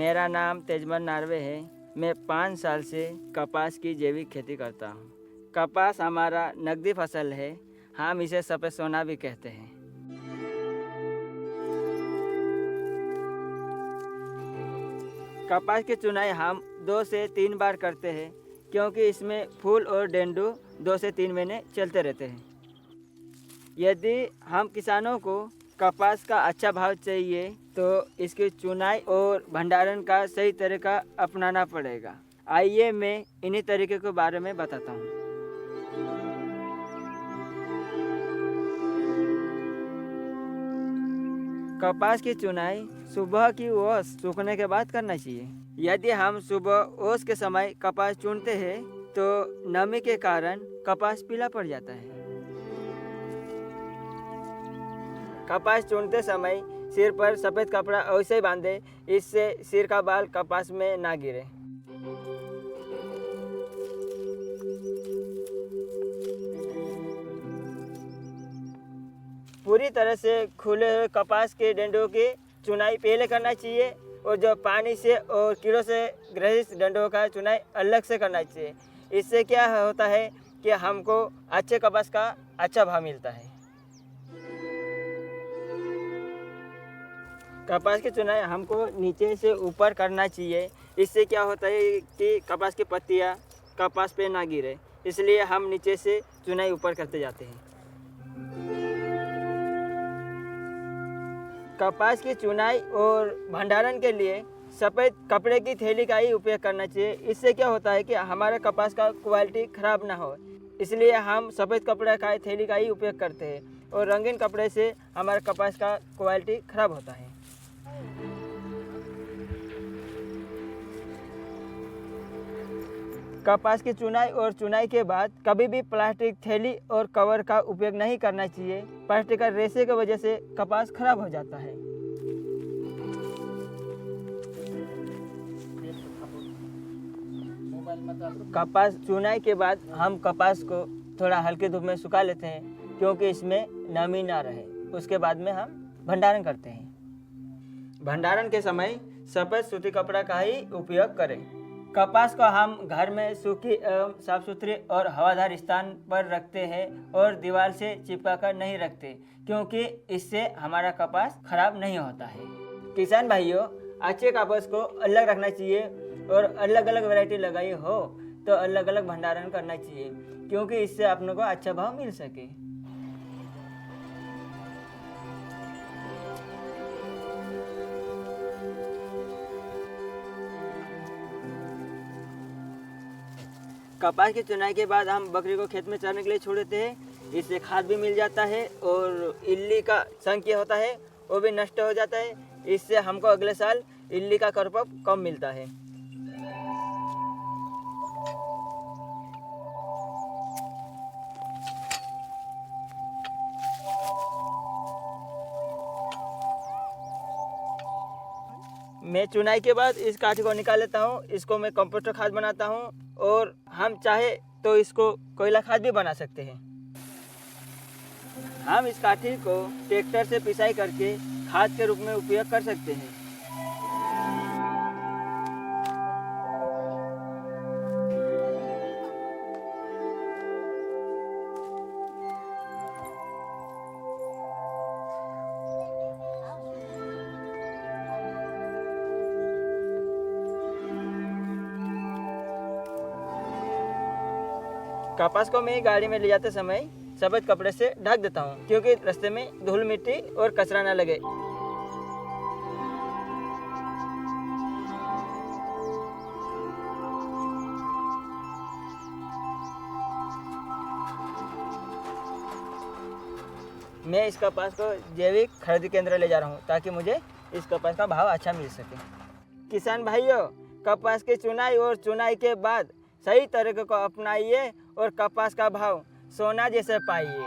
मेरा नाम तेजमल नार्वे है। मैं 5 साल से कपास की जैविक खेती करता हूँ। कपास हमारा नकदी फसल है। हम इसे सफ़ेद सोना भी कहते हैं। कपास की चुनाई हम 2 से 3 बार करते हैं, क्योंकि इसमें फूल और डेंडू 2 से 3 महीने चलते रहते हैं। यदि हम किसानों को कपास का अच्छा भाव चाहिए तो इसकी चुनाई और भंडारण का सही तरीका अपनाना पड़ेगा। आइए मैं इन्हीं तरीके के बारे में बताता हूँ। कपास की चुनाई सुबह की ओस सूखने के बाद करना चाहिए। यदि हम सुबह ओस के समय कपास चुनते हैं तो नमी के कारण कपास पीला पड़ जाता है। कपास चुनते समय सिर पर सफ़ेद कपड़ा अवश्य बांधे, इससे सिर का बाल कपास में ना गिरे। पूरी तरह से खुले हुए कपास के डंडों की चुनाई पहले करना चाहिए और जो पानी से और कीड़ों से ग्रसित डंडों का चुनाई अलग से करना चाहिए। इससे क्या होता है कि हमको अच्छे कपास का अच्छा भाव मिलता है। कपास की चुनाई हमको नीचे से ऊपर करना चाहिए। इससे क्या होता है कि कपास की पत्तियाँ कपास पे ना गिरे, इसलिए हम नीचे से चुनाई ऊपर करते जाते हैं। कपास की चुनाई और भंडारण के लिए सफ़ेद कपड़े की थैली का ही उपयोग करना चाहिए। इससे क्या होता है कि हमारे कपास का क्वालिटी ख़राब ना हो, इसलिए हम सफ़ेद कपड़े का थैली का ही उपयोग करते हैं। और रंगीन कपड़े से हमारे कपास का क्वालिटी ख़राब होता है। कपास की चुनाई और चुनाई के बाद कभी भी प्लास्टिक थैली और कवर का उपयोग नहीं करना चाहिए। प्लास्टिक का रेशे की वजह से कपास खराब हो जाता है। कपास चुनाई के बाद हम कपास को थोड़ा हल्के धूप में सुखा लेते हैं, क्योंकि इसमें नमी ना रहे। उसके बाद में हम भंडारण करते हैं। भंडारण के समय सफ़ेद सूती कपड़ा का ही उपयोग करें। कपास को हम घर में सूखी एवं साफ सुथरी और हवादार स्थान पर रखते हैं और दीवार से चिपका कर नहीं रखते, क्योंकि इससे हमारा कपास खराब नहीं होता है। किसान भाइयों, अच्छे कपास को अलग रखना चाहिए और अलग अलग वैरायटी लगाई हो तो अलग अलग भंडारण करना चाहिए, क्योंकि इससे अपने को अच्छा भाव मिल सके। कपास की चुनाई के बाद हम बकरी को खेत में चरने के लिए छोड़ देते हैं। इससे खाद भी मिल जाता है और इल्ली का संख्या होता है वो भी नष्ट हो जाता है। इससे हमको अगले साल इल्ली का प्रकोप कम मिलता है। मैं चुनाई के बाद इस काठी को निकाल लेता हूँ। इसको मैं कंपोस्ट खाद बनाता हूँ और हम चाहे तो इसको कोयला खाद भी बना सकते हैं। हम इस काठी को ट्रैक्टर से पिसाई करके खाद के रूप में उपयोग कर सकते हैं। कपास को मैं गाड़ी में ले जाते समय सफ़ेद कपड़े से ढक देता हूँ, क्योंकि रास्ते में धूल मिट्टी और कचरा ना लगे। मैं इस कपास को जैविक खरीद केंद्र ले जा रहा हूँ, ताकि मुझे इस कपास का भाव अच्छा मिल सके। किसान भाइयों, कपास की चुनाई और चुनाई के बाद सही तरीके को अपनाइए और कपास का भाव सोना जैसे पाइए।